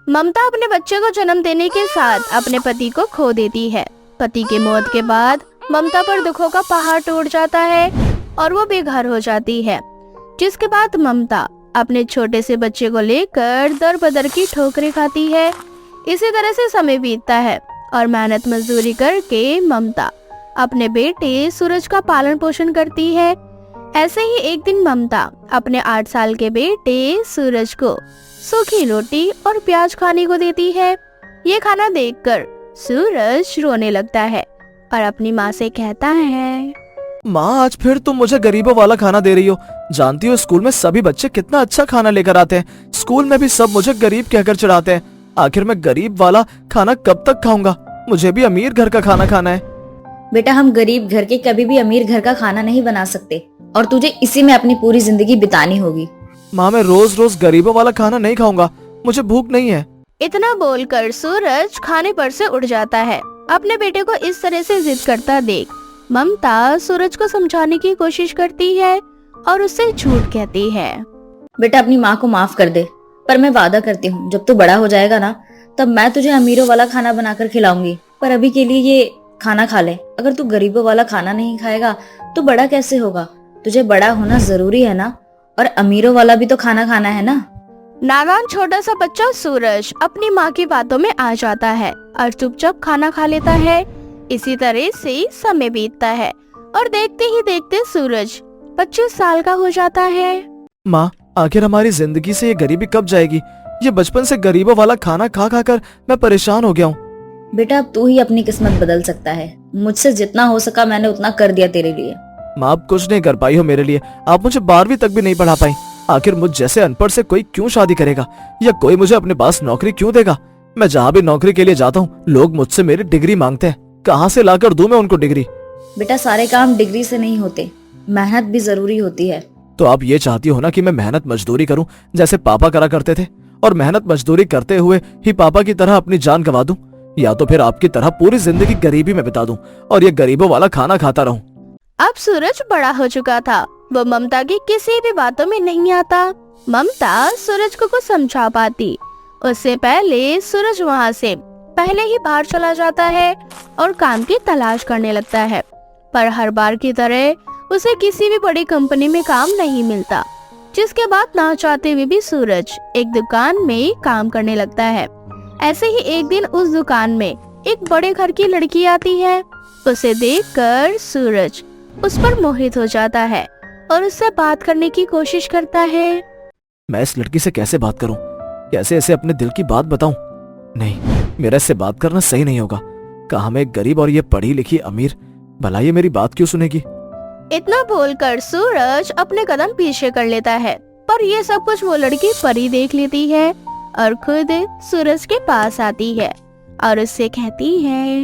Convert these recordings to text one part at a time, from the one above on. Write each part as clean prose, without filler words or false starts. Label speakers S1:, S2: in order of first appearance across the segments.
S1: ममता अपने बच्चे को जन्म देने के साथ अपने पति को खो देती है। पति की मौत के बाद ममता पर दुखों का पहाड़ टूट जाता है और वो बेघर हो जाती है, जिसके बाद ममता अपने छोटे से बच्चे को लेकर दर बदर की ठोकरें खाती है। इसी तरह से समय बीतता है और मेहनत मजदूरी करके ममता अपने बेटे सूरज का पालन पोषण करती है। ऐसे ही एक दिन ममता अपने 8 साल के बेटे सूरज को सूखी रोटी और प्याज खाने को देती है। ये खाना देखकर सूरज रोने लगता है और अपनी माँ से कहता है,
S2: माँ आज फिर तुम मुझे गरीबों वाला खाना दे रही हो। जानती हो स्कूल में सभी बच्चे कितना अच्छा खाना लेकर आते हैं। स्कूल में भी सब मुझे गरीब कहकर चिढ़ाते हैं। आखिर मैं गरीब वाला खाना कब तक खाऊंगा? मुझे भी अमीर घर का खाना खाना है।
S3: बेटा, हम गरीब घर के कभी भी अमीर घर का खाना नहीं बना सकते और तुझे इसी में अपनी पूरी जिंदगी बितानी होगी।
S2: माँ मैं रोज रोज गरीबों वाला खाना नहीं खाऊंगा, मुझे भूख नहीं है।
S1: इतना बोलकर सूरज खाने पर से उठ जाता है। अपने बेटे को इस तरह से जिद करता देख ममता सूरज को समझाने की कोशिश करती है और उससे झूठ कहती है।
S3: बेटा, अपनी माँ को माफ कर दे, पर मैं वादा करती हूँ जब तू बड़ा हो जाएगा ना, तब मैं तुझे अमीरों वाला खाना बनाकर खिलाऊंगी। पर अभी के लिए ये खाना खा ले। अगर तू गरीबों वाला खाना नहीं खाएगा तो बड़ा कैसे होगा? तुझे बड़ा होना जरूरी है ना, और अमीरों वाला भी तो खाना खाना है ना।
S1: नादान छोटा सा बच्चा सूरज अपनी माँ की बातों में आ जाता है और चुपचाप खाना खा लेता है। इसी तरह से समय बीतता है और देखते ही देखते सूरज 25 साल का हो जाता है।
S2: माँ आखिर हमारी जिंदगी से ये गरीबी कब जाएगी? ये बचपन से गरीबों वाला खाना खा खा कर मैं परेशान हो गया हूँ।
S3: बेटा, अब तू ही अपनी किस्मत बदल सकता है। मुझसे जितना हो सका मैंने उतना कर दिया तेरे लिए।
S2: माँ आप कुछ नहीं कर पाई हो मेरे लिए। आप मुझे 12वीं तक भी नहीं पढ़ा पाई। आखिर मुझ जैसे अनपढ़ से कोई क्यों शादी करेगा, या कोई मुझे अपने पास नौकरी क्यों देगा? मैं जहाँ भी नौकरी के लिए जाता हूँ लोग मुझसे मेरी डिग्री मांगते हैं। कहाँ से लाकर दूं मैं उनको डिग्री?
S3: बेटा, सारे काम डिग्री से नहीं होते, मेहनत भी जरूरी होती है।
S2: तो आप ये चाहती हो ना कि मैं मेहनत मजदूरी करूं जैसे पापा करा करते थे, और मेहनत मजदूरी करते हुए ही पापा की तरह अपनी जान गंवा दूं? या तो फिर आपकी तरह पूरी जिंदगी गरीबी में बिता दूं और ये गरीबों वाला खाना खाता रहूं?
S1: अब सूरज बड़ा हो चुका था, वो ममता की किसी भी बातों में नहीं आता। ममता सूरज को कुछ समझा पाती उससे पहले सूरज वहाँ से पहले ही बाहर चला जाता है और काम की तलाश करने लगता है। पर हर बार की तरह उसे किसी भी बड़ी कंपनी में काम नहीं मिलता, जिसके बाद ना चाहते हुए भी सूरज एक दुकान में काम करने लगता है। ऐसे ही एक दिन उस दुकान में एक बड़े घर की लड़की आती है। उसे देखकर सूरज उस पर मोहित हो जाता है और उससे बात करने की कोशिश करता है।
S2: मैं इस लड़की से कैसे बात करूं? कैसे ऐसे अपने दिल की बात बताऊं? नहीं, मेरा इससे बात करना सही नहीं होगा। कहाँ मैं एक गरीब और ये पढ़ी लिखी अमीर, भला ये मेरी बात क्यों सुनेगी?
S1: इतना बोलकर सूरज अपने कदम पीछे कर लेता है, पर ये सब कुछ वो लड़की परी देख लेती है और खुद सूरज के पास आती है और उससे कहती है,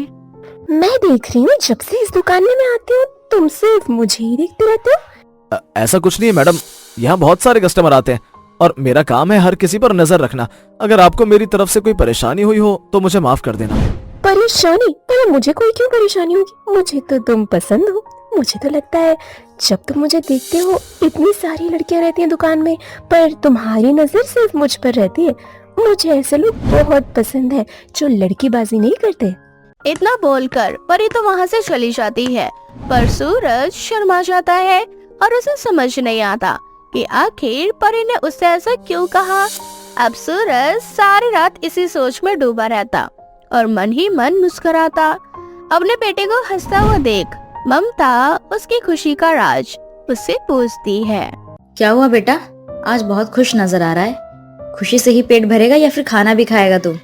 S4: मैं देख रही हूँ जब से इस दुकान में मैं आती हूँ तुम सिर्फ मुझे ही देखते रहते हो।
S2: ऐसा कुछ नहीं है मैडम, यहाँ बहुत सारे कस्टमर आते हैं और मेरा काम है हर किसी पर नजर रखना। अगर आपको मेरी तरफ से कोई परेशानी हुई हो तो मुझे माफ कर देना।
S4: परेशानी? पर मुझे कोई क्यों परेशानी होगी? मुझे तो तुम पसंद हो। मुझे तो लगता है जब तुम मुझे देखते हो इतनी सारी लड़कियां रहती हैं दुकान में, पर तुम्हारी नजर सिर्फ मुझ पर रहती है। मुझे ऐसे लोग बहुत पसंद है जो लड़कीबाजी नहीं करते।
S1: इतना बोलकर परी तो वहाँ से चली जाती है, पर सूरज शर्मा जाता है और उसे समझ नहीं आता कि आखिर परी ने उससे ऐसा क्यों कहा। अब सूरज सारी रात इसी सोच में डूबा रहता और मन ही मन मुस्कुराता। अपने बेटे को हंसता हुआ देख ममता उसकी खुशी का राज उससे पूछती है।
S3: क्या हुआ बेटा, आज बहुत खुश नजर आ रहा है। खुशी से ही पेट भरेगा या फिर खाना भी खाएगा तू?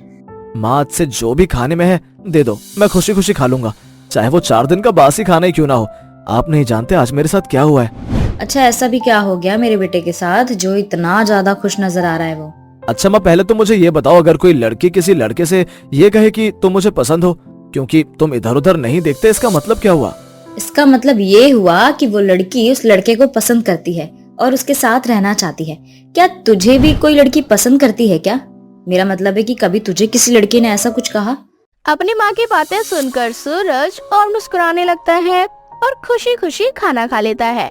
S2: माँ से जो भी खाने में है दे दो, मैं खुशी खुशी खा लूंगा, चाहे वो 4 दिन का बासी खाना ही क्यों ना हो। आप नहीं जानते आज मेरे साथ क्या हुआ है।
S3: अच्छा, ऐसा भी क्या हो गया मेरे बेटे के साथ जो इतना ज्यादा खुश नजर आ रहा है वो?
S2: अच्छा माँ, पहले तो मुझे ये बताओ, अगर कोई लड़की किसी लड़के से ये कहे कि तुम मुझे पसंद हो क्योंकि तुम इधर उधर नहीं देखते, इसका मतलब क्या हुआ?
S3: इसका मतलब ये हुआ कि वो लड़की उस लड़के को पसंद करती है और उसके साथ रहना चाहती है। क्या तुझे भी कोई लड़की पसंद करती है क्या? मेरा मतलब है कि कभी तुझे किसी लड़की ने ऐसा कुछ कहा?
S1: अपनी माँ की बातें सुनकर सूरज और मुस्कुराने लगता है और खुशी खुशी खाना खा लेता है।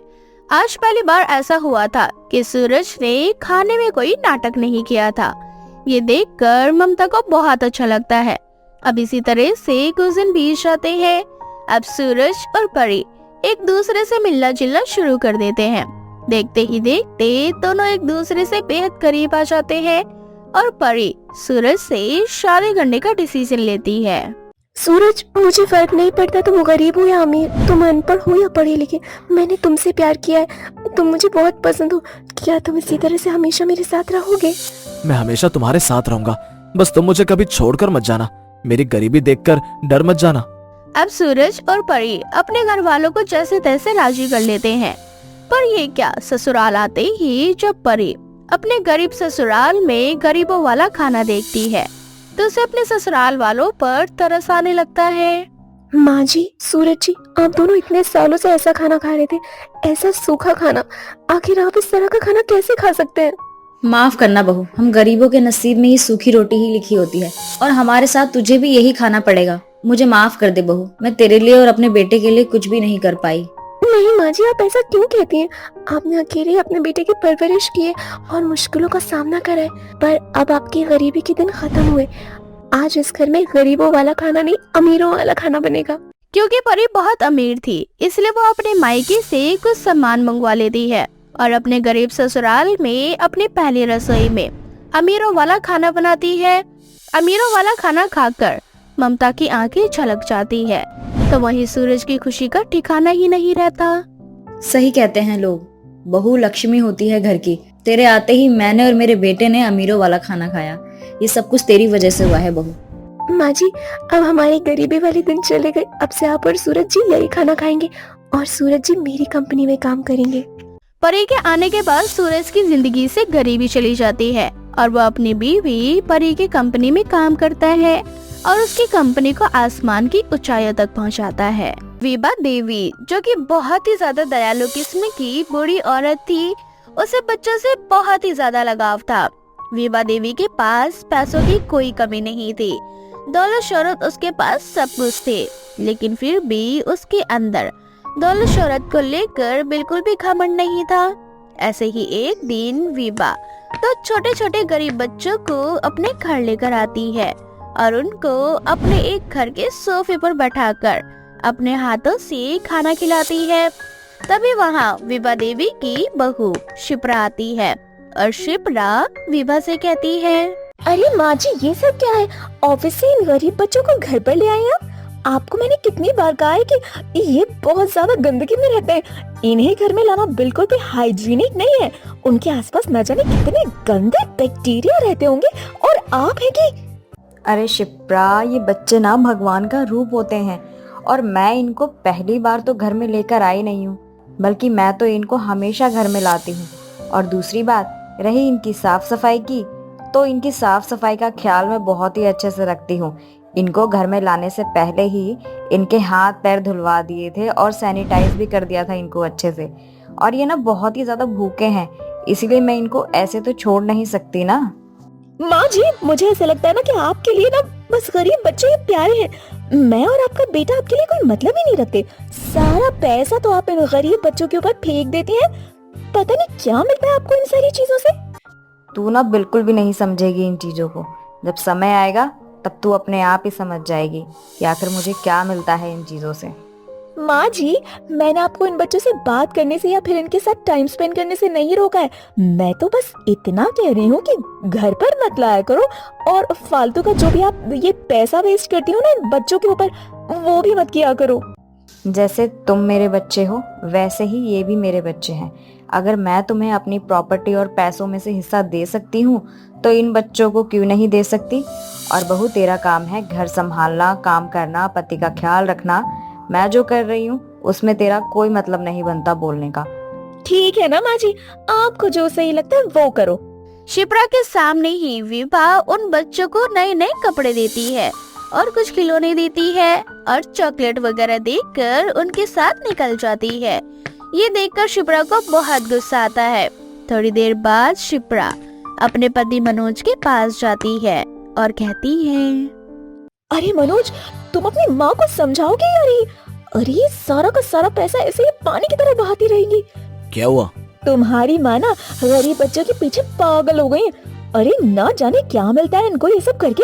S1: आज पहली बार ऐसा हुआ था कि सूरज ने खाने में कोई नाटक नहीं किया था। ये देखकर ममता को बहुत अच्छा लगता है। अब इसी तरह से कुछ दिन बीत जाते हैं। अब सूरज और परी एक दूसरे से मिलना जुलना शुरू कर देते हैं। देखते ही देखते दोनों एक दूसरे से बेहद करीब आ जाते हैं और परी सूरज से शादी करने का डिसीजन लेती है।
S4: सूरज, मुझे फर्क नहीं पड़ता तुम गरीब हो या अमीर, तुम अनपढ़ हो या पढ़े लिखे, मैंने तुमसे प्यार किया है, तुम मुझे बहुत पसंद हो। क्या तुम इसी तरह से हमेशा मेरे साथ रहोगे?
S2: मैं हमेशा तुम्हारे साथ रहूंगा, बस तुम मुझे कभी छोड़कर मत जाना। मेरी गरीबी देखकर डर मत जाना।
S1: अब सूरज और परी अपने घर वालों को जैसे तैसे राजी कर लेते हैं। पर ये क्या, ससुराल आते ही जब परी अपने गरीब ससुराल में गरीबों वाला खाना देखती है तो उसे अपने ससुराल वालों पर तरस आने लगता है।
S4: माँ जी, सूरज जी, आप दोनों इतने सालों से ऐसा खाना खा रहे थे, ऐसा सूखा खाना, आखिर आप इस तरह का खाना कैसे खा सकते हैं?
S3: माफ करना बहू, हम गरीबों के नसीब में ये सूखी रोटी ही लिखी होती है और हमारे साथ तुझे भी यही खाना पड़ेगा। मुझे माफ कर दे बहू, मैं तेरे लिए और अपने बेटे के लिए कुछ भी नहीं कर पाई।
S4: नहीं माँ जी, आप ऐसा क्यों कहती हैं? आपने अकेले अपने बेटे की परवरिश की है और मुश्किलों का सामना करा है, पर अब आपकी गरीबी के दिन खत्म हुए। आज इस घर में गरीबों वाला खाना नहीं, अमीरों वाला खाना बनेगा।
S1: क्योंकि परी बहुत अमीर थी, इसलिए वो अपने मायके से कुछ सामान मंगवा लेती है और अपने गरीब ससुराल में अपनी पहली रसोई में अमीरों वाला खाना बनाती है। अमीरों वाला खाना खाकर ममता की आंखें छलक जाती है, तो वहीं सूरज की खुशी का ठिकाना ही नहीं रहता।
S3: सही कहते हैं लोग, बहू लक्ष्मी होती है घर की। तेरे आते ही मैंने और मेरे बेटे ने अमीरों वाला खाना खाया। ये सब कुछ तेरी वजह से हुआ है बहू।
S4: माँ जी, अब हमारी गरीबी वाले दिन चले गए। अब से आप और सूरज जी यही खाना खाएंगे और सूरज जी मेरी कंपनी में काम करेंगे।
S1: परी के आने के बाद सूरज की जिंदगी से गरीबी चली जाती है और वो अपनी बीवी परी की कंपनी में काम करता है और उसकी कंपनी को आसमान की ऊंचाइयों तक पहुंचाता है। विभा देवी, जो कि बहुत ही ज्यादा दयालु किस्म की बूढ़ी औरत थी, उसे बच्चों से बहुत ही ज्यादा लगाव था। विभा देवी के पास पैसों की कोई कमी नहीं थी, दौलत शोहरत उसके पास सब कुछ थे, लेकिन फिर भी उसके अंदर दौलत शोहरत को लेकर बिल्कुल भी घमंड नहीं था। ऐसे ही एक दिन विभा तो छोटे छोटे गरीब बच्चों को अपने घर लेकर आती है और उनको अपने एक घर के सोफे पर बैठाकर अपने हाथों से खाना खिलाती है। तभी वहाँ विभा देवी की बहू शिप्रा आती है और शिप्रा विभा से कहती है,
S4: अरे माँ जी, ये सब क्या है? ऑफिस से इन गरीब बच्चों को घर पर ले आए आप? आपको मैंने कितनी बार कहा है कि ये बहुत ज्यादा गंदगी में रहते हैं, इन्हें घर में लाना बिल्कुल भी हाइजीनिक नहीं है। उनके आसपास न जाने कितने गंदे बैक्टीरिया रहते होंगे और आप है कि।
S3: अरे शिप्रा, ये बच्चे ना भगवान का रूप होते हैं और मैं इनको पहली बार तो घर में लेकर आई नहीं हूँ, बल्कि मैं तो इनको हमेशा घर में लाती हूँ। और दूसरी बात रही इनकी साफ सफाई की, तो इनकी साफ सफाई का ख्याल मैं बहुत ही अच्छे से रखती हूँ। इनको घर में लाने से पहले ही इनके हाथ पैर धुलवा दिए थे और सैनिटाइज भी कर दिया था इनको अच्छे से। और ये ना बहुत ही ज्यादा भूखे हैं, इसीलिए मैं इनको ऐसे तो छोड़ नहीं सकती ना।
S4: माँ जी, मुझे ऐसा लगता है ना कि आपके लिए ना बस गरीब बच्चे ही प्यारे हैं। मैं और आपका बेटा आपके लिए कोई मतलब ही नहीं रखते। सारा पैसा तो आप इन गरीब बच्चों के ऊपर फेंक देती हैं। पता नहीं क्या मिलता है आपको इन सारी चीजों से।
S3: तू ना बिल्कुल भी नहीं समझेगी इन चीजों को। जब समय आएगा तब तू अपने आप ही समझ जाएगी कि आखिर मुझे क्या मिलता है इन चीजों से।
S4: माँ जी, मैंने आपको इन बच्चों से बात करने से या फिर इनके साथ टाइम स्पेंड करने से नहीं रोका है। मैं तो बस इतना कह रही हूँ कि घर पर मत लाया करो और फालतू का जो भी आप ये पैसा वेस्ट करती हो ना इन बच्चों के ऊपर, वो भी मत किया करो।
S3: जैसे तुम मेरे बच्चे हो वैसे ही ये भी मेरे बच्चे हैं। अगर मैं तुम्हें अपनी प्रॉपर्टी और पैसों में से हिस्सा दे सकती हूँ तो इन बच्चों को क्यों नहीं दे सकती। और बहू, तेरा काम है घर संभालना, काम करना, पति का ख्याल रखना। मैं जो कर रही हूँ उसमें तेरा कोई मतलब नहीं बनता बोलने का।
S4: ठीक है ना माँ जी, आपको जो सही लगता है वो करो।
S1: शिप्रा के सामने ही विभा उन बच्चों को नए नए कपड़े देती है और कुछ खिलौने देती है और चॉकलेट वगैरह देकर उनके साथ निकल जाती है। ये देखकर शिप्रा को बहुत गुस्सा आता है। थोड़ी देर बाद शिप्रा अपने पति मनोज के पास जाती है और कहती है,
S4: अरे मनोज, तुम अपनी माँ को समझाओगे या नहीं? अरे ये सारा का सारा पैसा ऐसे ही पानी की तरह बहाती रहेगी।
S2: क्या हुआ?
S4: तुम्हारी माँ ना गरीब बच्चों के पीछे पागल हो गई है। अरे ना जाने क्या मिलता है इनको ये सब करके।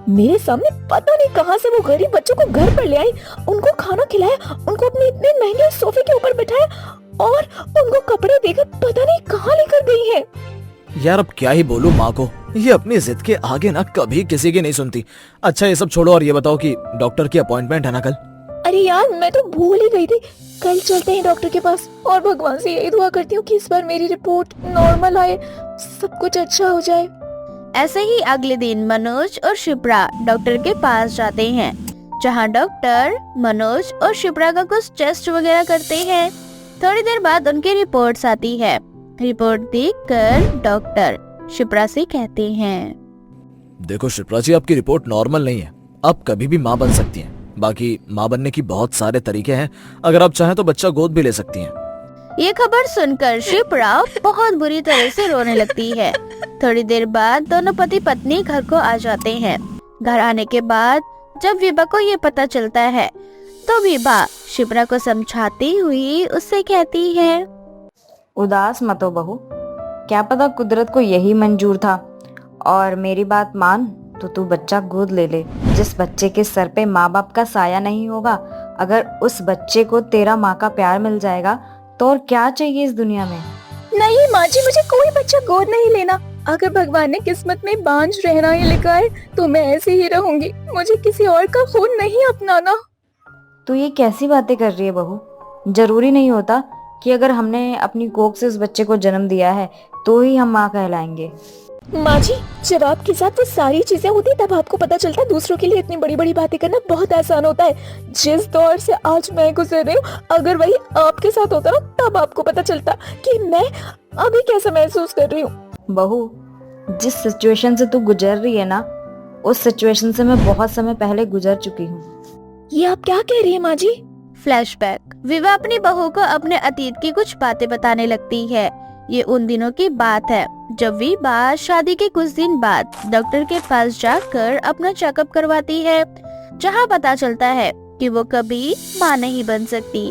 S4: मेरे सामने पता नहीं कहां से वो गरीब बच्चों को घर पर ले आई, उनको खाना खिलाया, उनको अपने इतने महंगे सोफे के ऊपर बिठाया और उनको कपड़े देकर पता नहीं कहां लेकर गई है।
S2: यार अब क्या ही बोलूं माँ को, ये अपनी जिद के आगे ना कभी किसी की नहीं सुनती। अच्छा ये सब छोड़ो और ये बताओ कि डॉक्टर की अपॉइंटमेंट है ना कल?
S4: अरे यार मैं तो भूल ही गई थी, कल चलते हैं डॉक्टर के पास और भगवान से यही दुआ करती हूँ कि इस बार मेरी रिपोर्ट नॉर्मल आए, सब कुछ अच्छा हो जाए।
S1: ऐसे ही अगले दिन मनोज और शिप्रा डॉक्टर के पास जाते हैं, जहां डॉक्टर मनोज और शिप्रा का कुछ टेस्ट वगैरह करते हैं। थोड़ी देर बाद उनकी रिपोर्ट्स आती है। रिपोर्ट देखकर डॉक्टर शिप्रा से कहते हैं,
S2: देखो शिप्रा जी, आपकी रिपोर्ट नॉर्मल नहीं है, आप कभी भी माँ बन सकती हैं। बाकी माँ बनने की बहुत सारे तरीके हैं, अगर आप चाहें तो बच्चा गोद भी ले सकती हैं।
S1: ये खबर सुनकर शिप्रा बहुत बुरी तरह से रोने लगती है। थोड़ी देर बाद दोनों पति पत्नी घर को आ जाते हैं। घर आने के बाद जब विभा को ये पता चलता है तो विभा शिप्रा को समझाती हुई उससे कहती है,
S3: उदास मत हो बहू, क्या पता कुदरत को यही मंजूर था, और मेरी बात मान तो तू बच्चा गोद ले ले। जिस बच्चे के सर पे माँ बाप का साया नहीं होगा, अगर उस बच्चे को तेरा माँ का प्यार मिल जाएगा तो और क्या चाहिए इस दुनिया में।
S4: नहीं माँ जी, मुझे कोई बच्चा गोद नहीं लेना। अगर भगवान ने किस्मत में बांझ रहना ही लिखा है तो मैं ऐसे ही रहूंगी, मुझे किसी और का खून नहीं अपनाना।
S3: तू ये कैसी बातें कर रही है बहू? जरूरी नहीं होता कि अगर हमने अपनी कोख से उस बच्चे को जन्म दिया है तो ही हम माँ कहलाएंगे।
S4: माँ जी, जब आपके साथ वो सारी चीजें होती तब आपको पता चलता दूसरों के लिए इतनी बड़ी बड़ी बातें करना बहुत आसान होता है। जिस दौर से आज मैं गुजर रही हूँ, अगर वही आपके साथ होता ना तब आपको पता चलता कि मैं अभी कैसा महसूस कर रही हूँ।
S3: बहू, जिस सिचुएशन से तू गुजर रही है ना, उस सिचुएशन से मैं बहुत समय पहले गुजर चुकी हूँ।
S4: ये आप क्या कह रही है माँ जी?
S1: फ्लैशबैक। विभा अपनी बहू को अपने अतीत की कुछ बातें बताने लगती है। ये उन दिनों की बात है जब विभा शादी के कुछ दिन बाद डॉक्टर के पास जाकर अपना चेकअप करवाती है, जहां पता चलता है कि वो कभी मां नहीं बन सकती।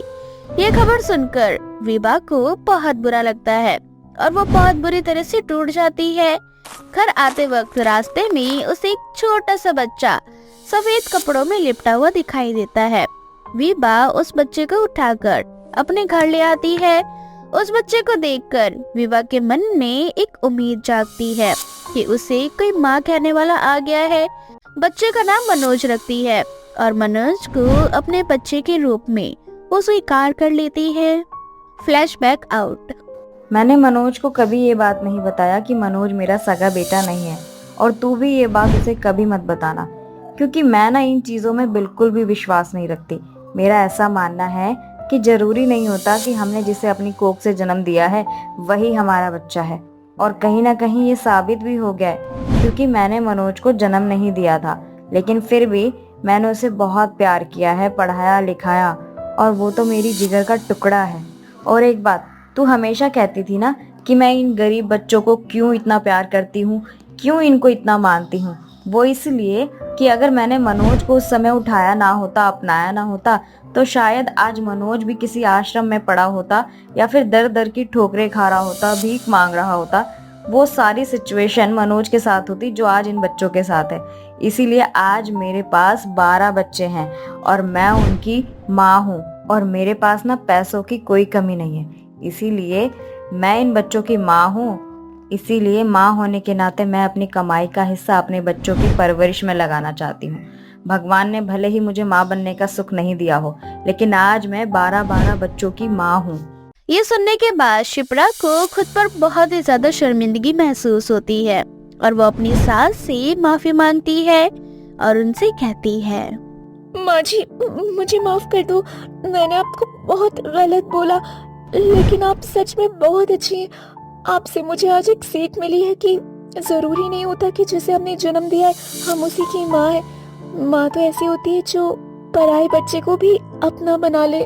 S1: ये खबर सुनकर विभा को बहुत बुरा लगता है और वो बहुत बुरी तरह से टूट जाती है। घर आते वक्त रास्ते में उसे एक छोटा सा बच्चा सफेद कपड़ों में लिपटा हुआ दिखाई देता है। विभा उस बच्चे को उठाकर अपने घर ले आती है। उस बच्चे को देखकर विभा के मन में एक उम्मीद जागती है कि उसे कोई माँ कहने वाला आ गया है। बच्चे का नाम मनोज रखती है और मनोज को अपने बच्चे के रूप में वो स्वीकार कर लेती है। Flashback out.
S3: मैंने मनोज को कभी ये बात नहीं बताया कि मनोज मेरा सगा बेटा नहीं है, और तू भी ये बात उसे कभी मत बताना, क्योंकि मैं ना इन चीजों में बिल्कुल भी विश्वास नहीं रखती। मेरा ऐसा मानना है कि जरूरी नहीं होता कि हमने जिसे अपनी कोख से जन्म दिया है वही हमारा बच्चा है, और कहीं ना कहीं ये साबित भी हो गया है, क्योंकि मैंने मनोज को जन्म नहीं दिया था, लेकिन फिर भी मैंने उसे बहुत प्यार किया है, पढ़ाया लिखाया, और वो तो मेरी जिगर का टुकड़ा है। और एक बात, तू हमेशा कहती थी ना कि मैं इन गरीब बच्चों को क्यों इतना प्यार करती हूँ, क्यों इनको इतना मानती हूँ। वो इसलिए कि अगर मैंने मनोज को उस समय उठाया ना होता, अपनाया ना होता, तो शायद आज मनोज भी किसी आश्रम में पड़ा होता, या फिर दर दर की ठोकरें खा रहा होता, भीख मांग रहा होता। वो सारी सिचुएशन मनोज के साथ होती जो आज इन बच्चों के साथ है। इसीलिए आज मेरे पास 12 बच्चे हैं और मैं उनकी माँ हूँ, और मेरे पास ना पैसों की कोई कमी नहीं है। इसीलिए मैं इन बच्चों की माँ हूँ। इसीलिए माँ होने के नाते मैं अपनी कमाई का हिस्सा अपने बच्चों की परवरिश में लगाना चाहती हूँ। भगवान ने भले ही मुझे माँ बनने का सुख नहीं दिया हो, लेकिन आज मैं 12 बच्चों की माँ हूँ।
S1: ये सुनने के बाद शिप्रा को खुद पर बहुत ही ज्यादा शर्मिंदगी महसूस होती है और वो अपनी सास से माफी मांगती है और उनसे कहती है,
S4: माँ जी मुझे माफ कर दो, मैंने आपको बहुत गलत बोला, लेकिन आप सच में बहुत अच्छी हैं। आपसे मुझे आज एक सीख मिली है कि जरूरी नहीं होता कि जिसे हमने जन्म दिया है हम उसी की माँ है। माँ तो ऐसी होती है जो पराये बच्चे को भी अपना बना ले।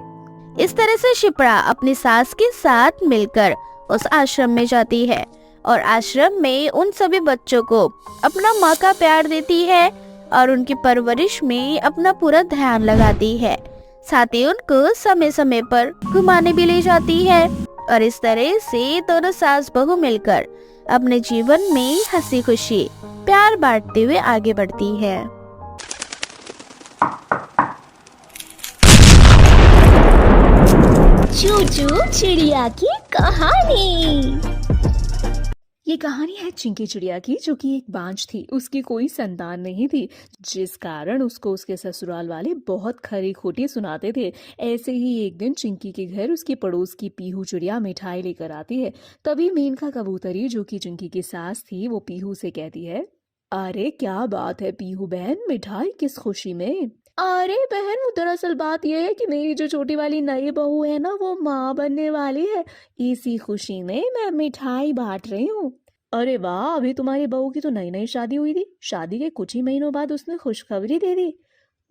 S1: इस तरह से शिप्रा अपनी सास के साथ मिलकर उस आश्रम में जाती है और आश्रम में उन सभी बच्चों को अपना माँ का प्यार देती है और उनकी परवरिश में अपना पूरा ध्यान लगाती है। साथ ही उनको समय समय पर घुमाने भी ले जाती है और इस तरह से दोनों सास बहू मिलकर अपने जीवन में हंसी खुशी प्यार बांटते हुए आगे बढ़ती है।
S4: चूचू चिड़िया की कहानी। ये कहानी है चिंकी चिड़िया की, जो कि एक बांझ थी। उसकी कोई संतान नहीं थी, जिस कारण उसको उसके ससुराल वाले बहुत खरी खोटी सुनाते थे। ऐसे ही एक दिन चिंकी के घर उसकी पड़ोस की पीहू चिड़िया मिठाई लेकर आती है। तभी मेनका कबूतरी, जो कि चिंकी की सास थी, वो पीहू से कहती है, अरे क्या बात है पीहू बहन, मिठाई किस खुशी में? अरे बहन, वो दरअसल बात यह है कि मेरी जो छोटी वाली नई बहू है ना, वो माँ बनने वाली है। इसी खुशी में मैं मिठाई बांट रही हूँ। अरे वाह, अभी तुम्हारी बहू की तो नई नई शादी हुई थी, शादी के कुछ ही महीनों बाद उसने खुशखबरी दे दी।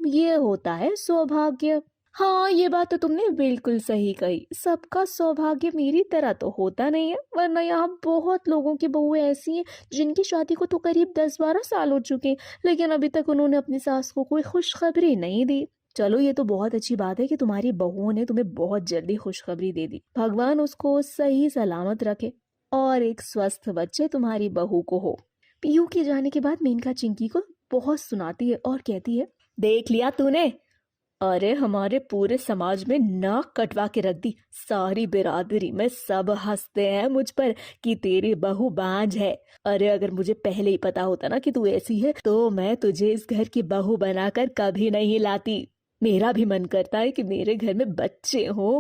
S4: ये होता है सौभाग्य। हाँ, ये बात तो तुमने बिल्कुल सही कही। सबका सौभाग्य मेरी तरह तो होता नहीं है, वरना यहाँ बहुत लोगों की बहुएं ऐसी हैं जिनकी शादी को तो करीब 10-12 साल हो चुके हैं, लेकिन अभी तक उन्होंने अपनी सास को कोई खुशखबरी नहीं दी। चलो, ये तो बहुत अच्छी बात है कि तुम्हारी बहुओं ने तुम्हें बहुत जल्दी खुशखबरी दे दी। भगवान उसको सही सलामत रखे और एक स्वस्थ बच्चे तुम्हारी बहू को हो। पीयू के जाने के बाद मेनका चिंकी को बहुत सुनाती है और कहती है, देख लिया तूने, अरे हमारे पूरे समाज में नाक कटवा के रख दी। सारी बिरादरी में सब हंसते हैं मुझ पर कि तेरी बहू बांझ है। अरे अगर मुझे पहले ही पता होता ना कि तू ऐसी है, तो मैं तुझे इस घर की बहू बनाकर कभी नहीं लाती। मेरा भी मन करता है कि मेरे घर में बच्चे हो।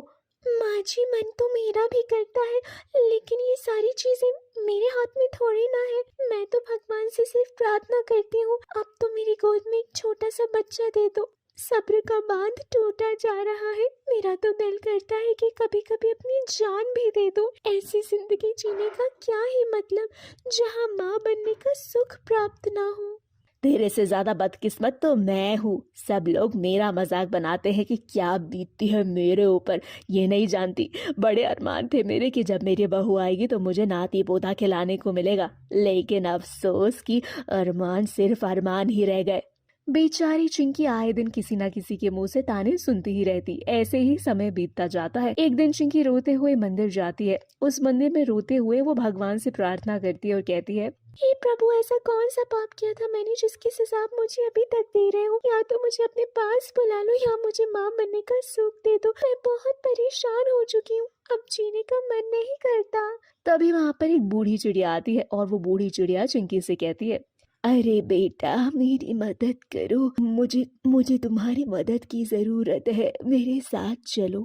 S4: माँ जी, मन तो मेरा भी करता है, लेकिन ये सारी चीजें मेरे हाथ में थोड़ी ना है। मैं तो भगवान से सिर्फ प्रार्थना करती हूँ, अब तो मेरी गोद में एक छोटा सा बच्चा दे दो। सब्र का बांध टूटा जा रहा है। मेरा तो दिल करता है कि कभी कभी अपनी जान भी दे दो। ऐसी जिंदगी जीने का क्या ही मतलब, जहाँ माँ बनने का सुख प्राप्त ना हो। तेरे से ज्यादा बदकिस्मत तो मैं हूँ। सब लोग मेरा मजाक बनाते हैं कि क्या बीतती है मेरे ऊपर, ये नहीं जानती। बड़े अरमान थे मेरे कि जब मेरी बहू आएगी तो मुझे नाती पोता खिलाने को मिलेगा, लेकिन अफसोस कि अरमान सिर्फ अरमान ही रह गए। बेचारी चिंकी आए दिन किसी ना किसी के मुंह से ताने सुनती ही रहती। ऐसे ही समय बीतता जाता है। एक दिन चिंकी रोते हुए मंदिर जाती है। उस मंदिर में रोते हुए वो भगवान से प्रार्थना करती है और कहती है, हे प्रभु, ऐसा कौन सा पाप किया था मैंने जिसकी सजा आप मुझे अभी तक दे रहे हो? या तो मुझे अपने पास बुला लो या मुझे माँ बनने का सुख दे दो। मैं बहुत परेशान हो चुकी हूँ, अब जीने का मन नहीं करता। तभी वहाँ पर एक बूढ़ी चिड़िया आती है और वो बूढ़ी चिड़िया चिंकी से कहती है, अरे बेटा, मेरी मदद करो। मुझे मुझे तुम्हारी मदद की जरूरत है, मेरे साथ चलो।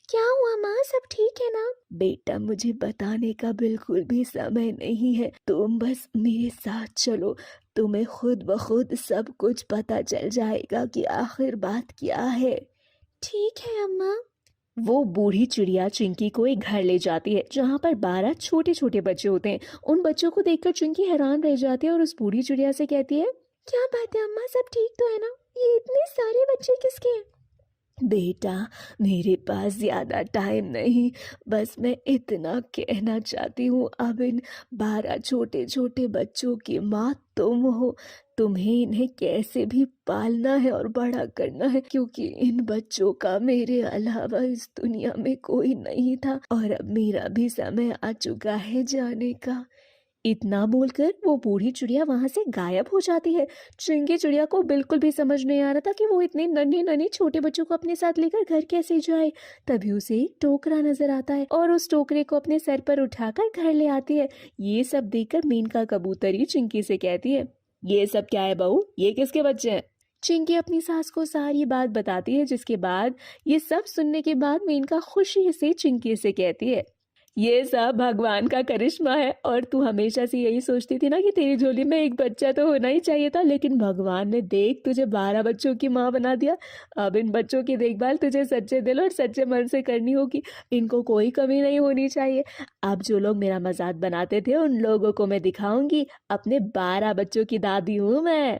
S4: क्या हुआ माँ, सब ठीक है ना? बेटा, मुझे बताने का बिल्कुल भी समय नहीं है, तुम बस मेरे साथ चलो। तुम्हें खुद ब खुद सब कुछ पता चल जाएगा कि आखिर बात क्या है। ठीक है अम्मा। वो बूढ़ी चिड़िया चिंकी को एक घर ले जाती है जहाँ पर 12 छोटे छोटे बच्चे होते हैं। उन बच्चों को देखकर चिंकी हैरान रह जाती है और उस बूढ़ी चिड़िया से कहती है, क्या बात है अम्मा, सब ठीक तो है ना? ये इतने सारे बच्चे किसके हैं? बेटा, मेरे पास ज्यादा टाइम नहीं, बस मैं इतना कहना चाहती हूँ, अब इन 12 छोटे छोटे बच्चों की माँ तुम हो। तुम्हें इन्हें कैसे भी पालना है और बड़ा करना है, क्योंकि इन बच्चों का मेरे अलावा इस दुनिया में कोई नहीं था और अब मेरा भी समय आ चुका है जाने का। इतना बोलकर वो बूढ़ी चिड़िया वहां से गायब हो जाती है। चिंकी चिड़िया को बिल्कुल भी समझ नहीं आ रहा था कि वो इतने नन्हे नन्हे छोटे बच्चों को अपने साथ लेकर घर कैसे जाए। तभी उसे एक टोकरा नजर आता है और उस टोकरे को अपने सर पर उठाकर घर ले आती है। ये सब देखकर मेनका कबूतरी चिंकी से कहती है, ये सब क्या है बहू, ये किसके बच्चे हैं? चिंकी अपनी सास को सारी बात बताती है, जिसके बाद ये सब सुनने के बाद मेनका खुशी से चिंकी से कहती है, ये सब भगवान का करिश्मा है और तू हमेशा से यही सोचती थी ना कि तेरी झोली में एक बच्चा तो होना ही चाहिए था, लेकिन भगवान ने देख तुझे 12 बच्चों की माँ बना दिया। अब इन बच्चों की देखभाल तुझे सच्चे दिल और सच्चे मन से करनी होगी, इनको कोई कमी नहीं होनी चाहिए। अब जो लोग मेरा मजाक बनाते थे उन लोगों को मैं दिखाऊंगी, अपने 12 बच्चों की दादी हूँ मैं।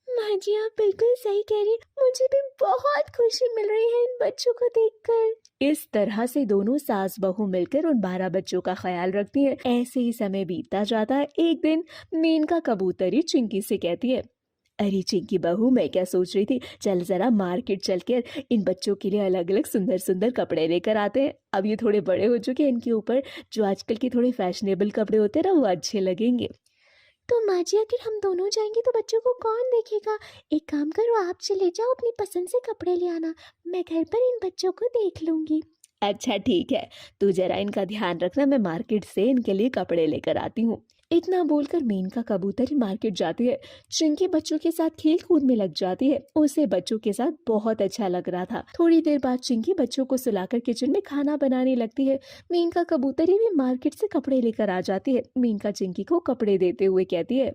S4: माँ जी, आप बिल्कुल सही कह रही, मुझे भी बहुत खुशी मिल रही है इन बच्चों को देखकर। इस तरह से दोनों सास बहू मिलकर उन 12 बच्चों का ख्याल रखती हैं। ऐसे ही समय बीतता जाता है। एक दिन मेनका कबूतरी चिंकी से कहती है, अरे चिंकी बहू, मैं क्या सोच रही थी, चल जरा मार्केट चल कर इन बच्चों के लिए अलग अलग सुंदर सुंदर कपड़े लेकर आते हैं। अब ये थोड़े बड़े हो चुके हैं, इनके ऊपर जो आजकल के थोड़े फैशनेबल कपड़े होते हैं ना, वो अच्छे लगेंगे। तो माँ जी, अगर हम दोनों जाएंगे तो बच्चों को कौन देखेगा? एक काम करो, आप चले जाओ, अपनी पसंद से कपड़े ले आना, मैं घर पर इन बच्चों को देख लूंगी। अच्छा ठीक है, तू जरा इनका ध्यान रखना, मैं मार्केट से इनके लिए कपड़े लेकर आती हूँ। इतना बोलकर मेनका कबूतर मार्केट जाती है। चिंकी बच्चों के साथ खेल कूद में लग जाती है। उसे बच्चों के साथ बहुत अच्छा लग रहा था। थोड़ी देर बाद चिंकी बच्चों को सुलाकर किचन में खाना बनाने लगती है। मेनका कबूतरी भी मार्केट से कपड़े लेकर आ जाती है। मेनका चिंकी को कपड़े देते हुए कहती है,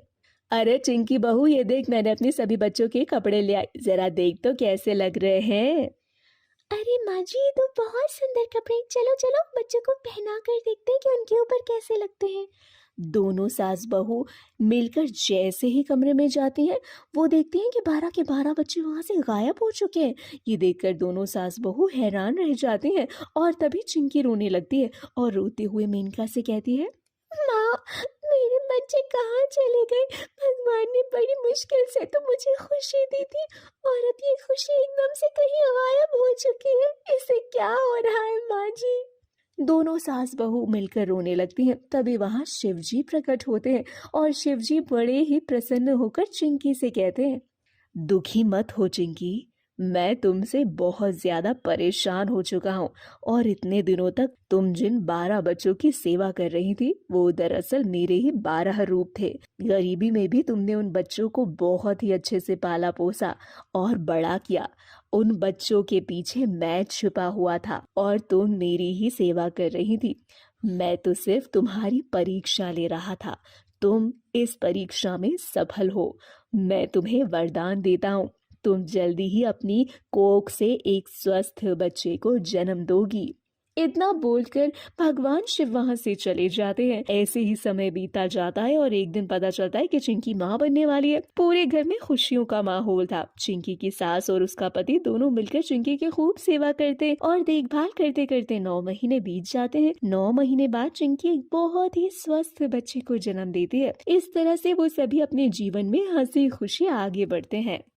S4: अरे चिंकी बहू, ये देख, मैंने अपने सभी बच्चों के कपड़े ले आई, जरा देख तो कैसे लग रहे हैं। अरे माँ जी, ये तो बहुत सुंदर कपड़े, चलो चलो बच्चों को पहना कर देखते हैं कि उनके ऊपर कैसे लगते हैं। दोनों सास बहू मिलकर जैसे ही कमरे में जाती हैं, वो देखती हैं कि 12 के 12 बच्चे वहां से गायब हो चुके हैं। ये देखकर दोनों सास बहू हैरान रह जाती हैं और तभी चिंकी रोने लगती है और रोते हुए मेनका से कहती है, माँ, मेरे बच्चे कहाँ चले गए? भगवान ने बड़ी मुश्किल से तो मुझे खुशी दी थी और अब ये खुशी एकदम से कहीं गायब हो चुकी है। इसे क्या हो रहा है माँ जी? दोनों सास बहू मिलकर रोने लगती हैं। तभी वहां शिवजी प्रकट होते हैं और शिवजी बड़े ही प्रसन्न होकर चिंकी से कहते हैं, दुखी मत हो चिंकी, मैं तुमसे बहुत ज्यादा परेशान हो चुका हूँ और इतने दिनों तक तुम जिन 12 बच्चों की सेवा कर रही थी, वो दरअसल मेरे ही 12 रूप थे। गरीबी में भी तुमने उन बच्चों को बहुत ही अच्छे से पाला पोसा और बड़ा किया। उन बच्चों के पीछे मैं छिपा हुआ था और तुम मेरी ही सेवा कर रही थी। मैं तो सिर्फ तुम्हारी परीक्षा ले रहा था। तुम इस परीक्षा में सफल हो। मैं तुम्हें वरदान देता हूँ, तुम जल्दी ही अपनी कोख से एक स्वस्थ बच्चे को जन्म दोगी। इतना बोलकर भगवान शिव वहां से चले जाते हैं। ऐसे ही समय बीता जाता है और एक दिन पता चलता है कि चिंकी माँ बनने वाली है। पूरे घर में खुशियों का माहौल था। चिंकी की सास और उसका पति दोनों मिलकर चिंकी की खूब सेवा करते और देखभाल करते करते 9 महीने बीत जाते हैं। 9 महीने बाद चिंकी एक बहुत ही स्वस्थ बच्चे को जन्म देती है। इस तरह से वो सभी अपने जीवन में हंसी खुशी आगे बढ़ते हैं।